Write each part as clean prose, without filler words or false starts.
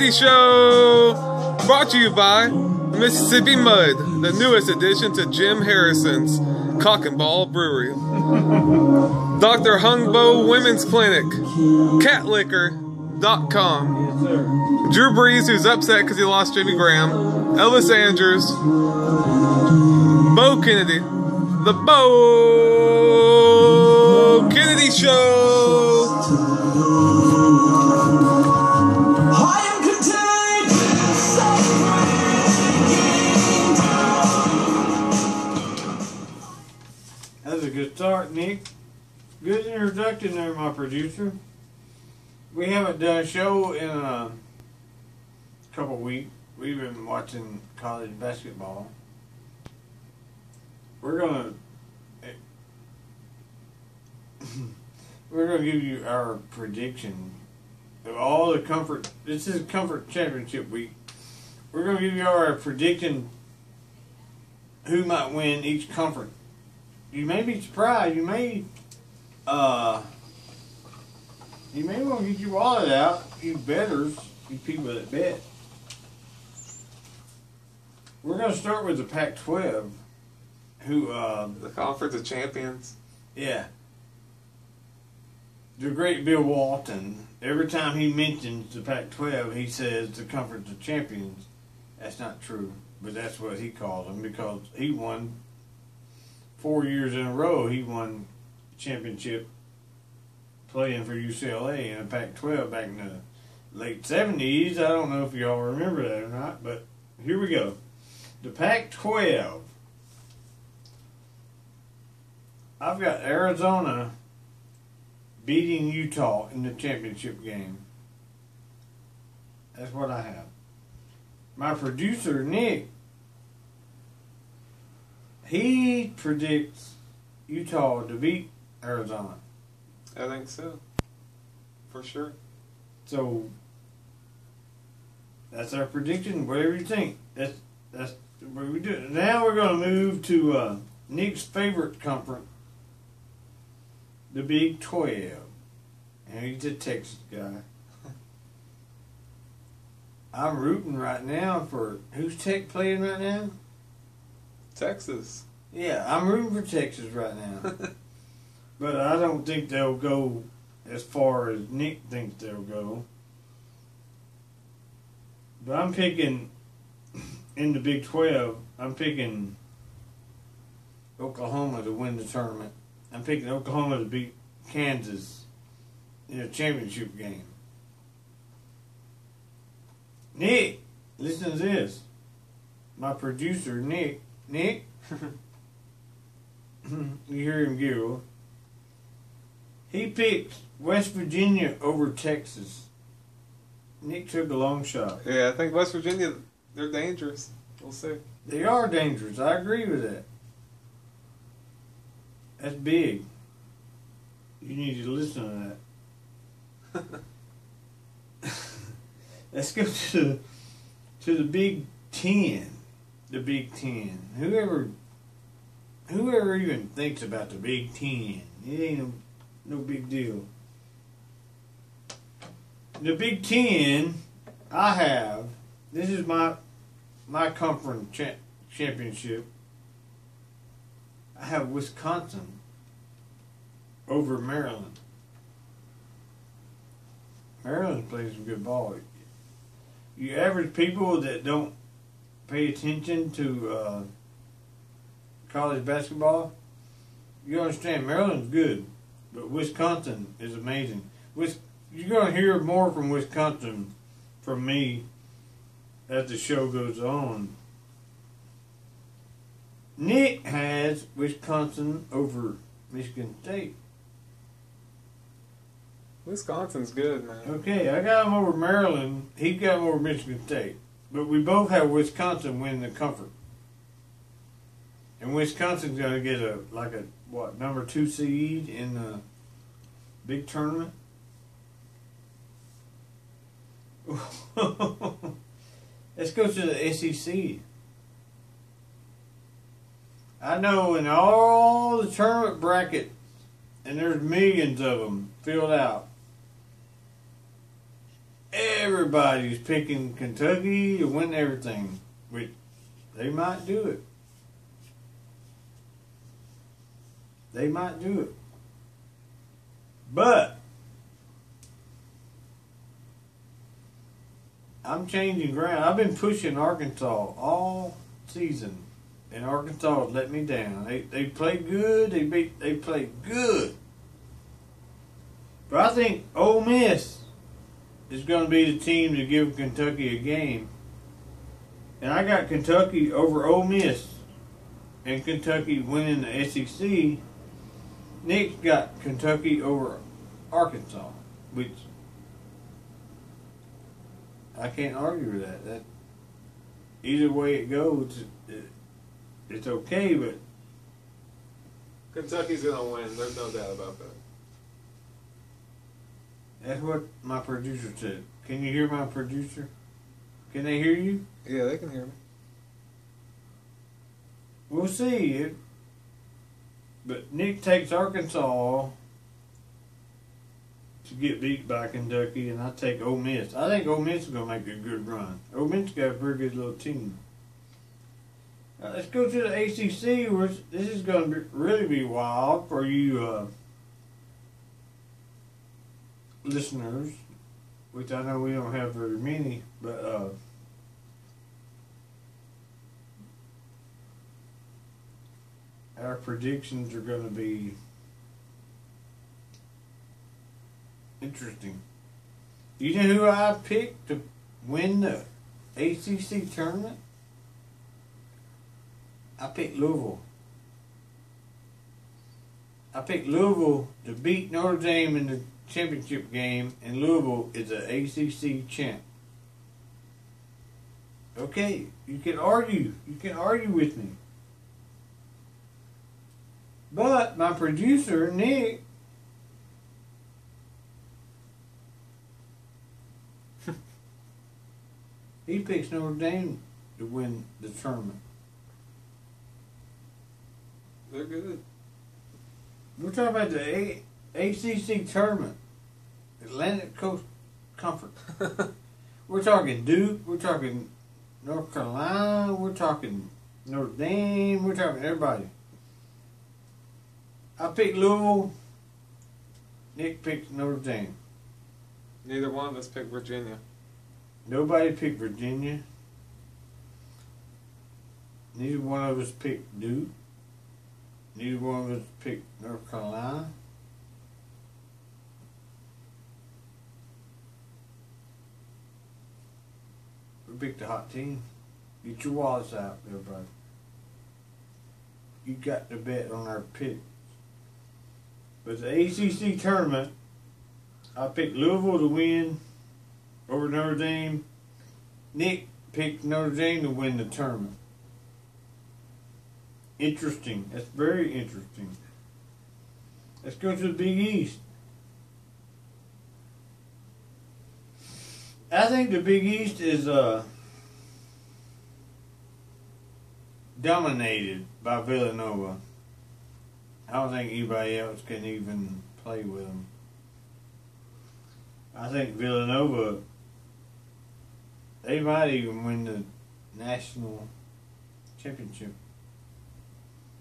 Kennedy Show! Brought to you by Mississippi Mud, the newest addition to Jim Harrison's Cock and Ball Brewery. Dr. Hungbo Women's Clinic, catliquor.com. Yes, sir. Drew Brees, who's upset because he lost Jimmy Graham. Ellis Andrews. Bo Kennedy. The Bo Kennedy Show! That's a good start, Nick. Good introduction there, my producer. We haven't done a show in a couple weeks. We've been watching college basketball. We're gonna give you our prediction of all the comfort. This is Comfort Championship week. We're gonna give you our prediction who might win each conference. You may be surprised. You may want to get your wallet out. You bettors, you people that bet. We're going to start with the Pac-12, who The Conference of Champions. Yeah, the great Bill Walton. Every time he mentions the Pac-12, he says the Conference of Champions. That's not true, but that's what he calls them because he won 4 years in a row. He won championship playing for UCLA in the Pac-12 back in the late 70s. I don't know if y'all remember that or not, but here we go. The Pac-12. I've got Arizona beating Utah in the championship game. That's what I have. My producer, Nick, he predicts Utah to beat Arizona. I think so. For sure. So that's our prediction. Whatever you think. That's what we do. Now we're going to move to Nick's favorite conference, the Big 12. And he's a Texas guy. I'm rooting right now for who's Tech playing right now? Texas. Yeah, I'm rooting for Texas right now. But I don't think they'll go as far as Nick thinks they'll go. But I'm picking, in the Big 12, I'm picking Oklahoma to win the tournament. I'm picking Oklahoma to beat Kansas in a championship game. Nick, listen to this. My producer, Nick, you hear him giggle. He picked West Virginia over Texas. Nick took a long shot. Yeah, I think West Virginia, they're dangerous. We'll see. They are dangerous. I agree with that. That's big. You need to listen to that. Let's go to the Big Ten. The Big Ten. Whoever even thinks about the Big Ten, it ain't no big deal. The Big Ten, I have. This is my conference championship. I have Wisconsin over Maryland. Maryland plays some good ball. You average people that don't pay attention to college basketball, you understand Maryland's good, but Wisconsin is amazing. You're going to hear more from Wisconsin from me as the show goes on. Nick has Wisconsin over Michigan State. Wisconsin's good, man. Okay, I got him over Maryland. He got him over Michigan State. But we both have Wisconsin winning the conference. And Wisconsin's going to get number 2 seed in the big tournament? Let's go to the SEC. I know in all the tournament brackets, and there's millions of them filled out, everybody's picking Kentucky to win everything. Which they might do it. They might do it. But I'm changing ground. I've been pushing Arkansas all season, and Arkansas has let me down. They played good. They played good. But I think Ole Miss is going to be the team to give Kentucky a game. And I got Kentucky over Ole Miss, and Kentucky winning the SEC. Nick's got Kentucky over Arkansas, which I can't argue with that. That either way it goes, it's okay. But Kentucky's gonna win. There's no doubt about that. That's what my producer said. Can you hear my producer? Can they hear you? Yeah, they can hear me. We'll see. But Nick takes Arkansas to get beat by Kentucky, and I take Ole Miss. I think Ole Miss is going to make a good run. Ole Miss got a pretty good little team. Now, let's go to the ACC, where this is going to really be wild for you listeners, which I know we don't have very many, but our predictions are going to be interesting. You know who I picked to win the ACC tournament? I picked Louisville. I picked Louisville to beat Notre Dame in the championship game, and Louisville is an ACC champ. Okay, you can argue. You can argue with me. But my producer, Nick, he picks Notre Dame to win the tournament. They're good. We're talking about the ACC tournament, Atlantic Coast Conference. We're talking Duke, we're talking North Carolina, we're talking Notre Dame, we're talking everybody. I picked Louisville. Nick picked Notre Dame. Neither one of us picked Virginia. Nobody picked Virginia. Neither one of us picked Duke. Neither one of us picked North Carolina. We picked a hot team. Get your wallets out, everybody. You got to bet on our pick. But the ACC tournament, I picked Louisville to win over Notre Dame. Nick picked Notre Dame to win the tournament. Interesting. That's very interesting. Let's go to the Big East. I think the Big East is dominated by Villanova. I don't think anybody else can even play with them. I think Villanova, they might even win the national championship.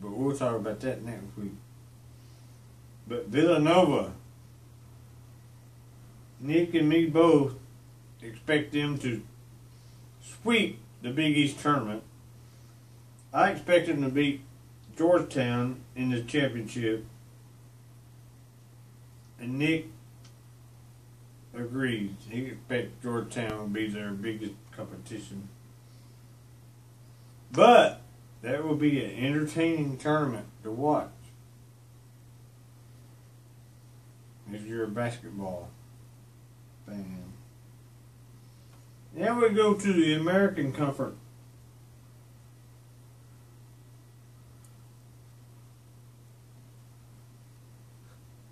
But we'll talk about that next week. But Villanova, Nick and me both expect them to sweep the Big East tournament. I expect them to beat Georgetown in the championship. And Nick agrees. He expects Georgetown to be their biggest competition. But that will be an entertaining tournament to watch if you're a basketball fan. Now we go to the American Conference.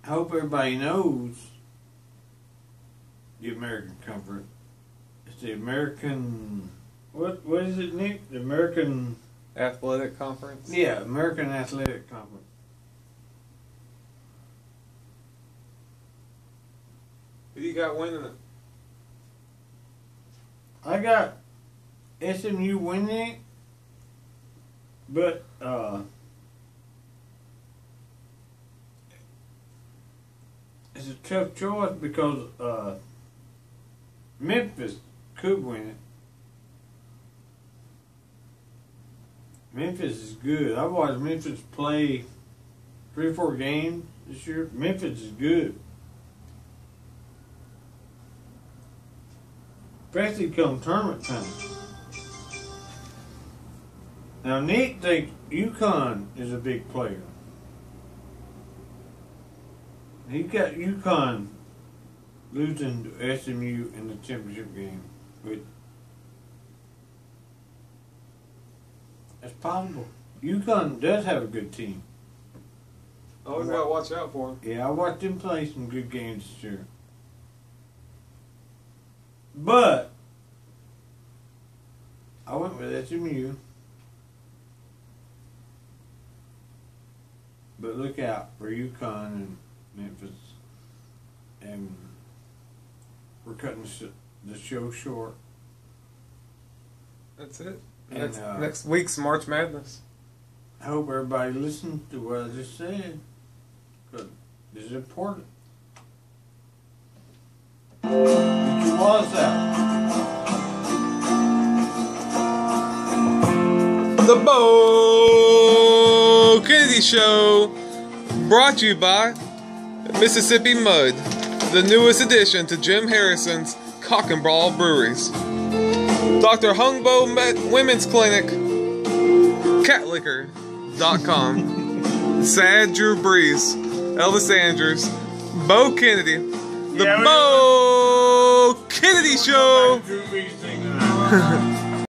I hope everybody knows the American Conference. It's the American, what is it, Nick? The American Athletic Conference? Yeah, American Athletic Conference. Who you got winning it? I got SMU winning it, but it's a tough choice because Memphis could win it. Memphis is good. I watched Memphis play 3 or 4 games this year. Memphis is good. Especially come tournament time. Now Nick thinks UConn is a big player. He got UConn losing to SMU in the championship game. But that's possible. UConn does have a good team. Always gotta watch out for him. Yeah, I watched them play some good games this year. But I went with SMU. But look out for UConn and Memphis. And we're cutting the show short. That's it. And, Next week's March Madness. I hope everybody listened to what I just said. Because this is important. Get your wallets out. The Bo Kennedy Show, brought to you by Mississippi Mud, the newest addition to Jim Harrison's Cock and Ball Breweries. Dr. Hungbo Women's Clinic, catliquor.com. Sad Drew Brees, Elvis Andrews, Bo Kennedy, the Bo Kennedy Show.